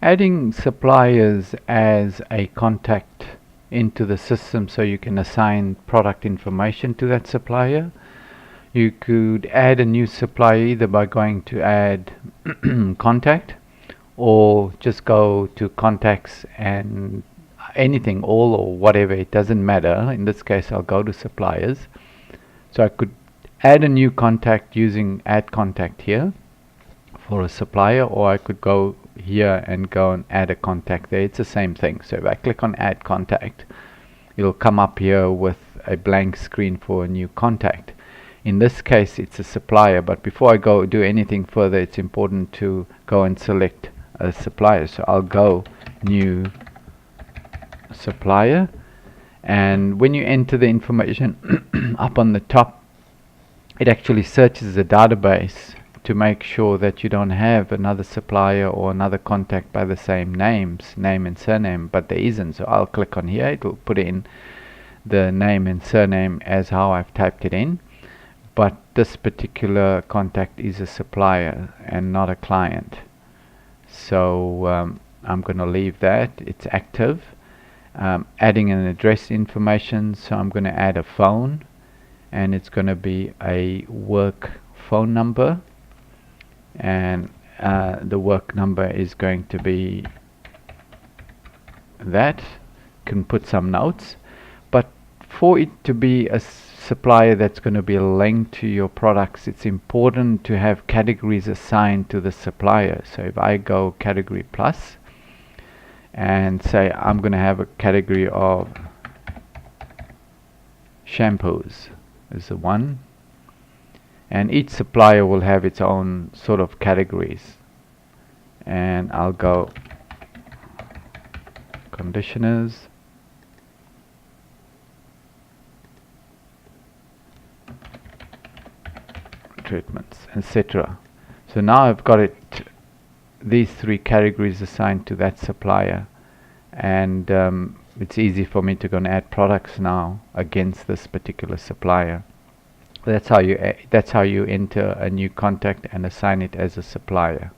Adding suppliers as a contact into the system so you can assign product information to that supplier. You could add a new supplier either by going to add contact, or just go to contacts and anything, all or whatever, it doesn't matter. In this case I'll go to suppliers. So I could add a new contact using add contact here for a supplier, or I could go here and go and add a contact there. It's the same thing. So if I click on add contact, it'll come up here with a blank screen for a new contact. In this case it's a supplier, but before I go do anything further, it's important to go and select a supplier. So I'll go new supplier, and when you enter the information up on the top, it actually searches the database to make sure that you don't have another supplier or another contact by the same name and surname, but there isn't. So I'll click on here, it will put in the name and surname as how I've typed it in, but this particular contact is a supplier and not a client. So I'm going to leave that, it's active. Adding an address information, so I'm going to add a phone, and it's going to be a work phone number, and the work number is going to be that. Can put some notes, but for it to be a supplier that's going to be linked to your products, it's important to have categories assigned to the supplier. So if I go category plus and say I'm going to have a category of shampoos is the one, and each supplier will have its own sort of categories, and I'll go conditioners, treatments, etc. So now I've got it, these three categories assigned to that supplier, and it's easy for me to go and add products now against this particular supplier. That's how you enter a new contact and assign it as a supplier.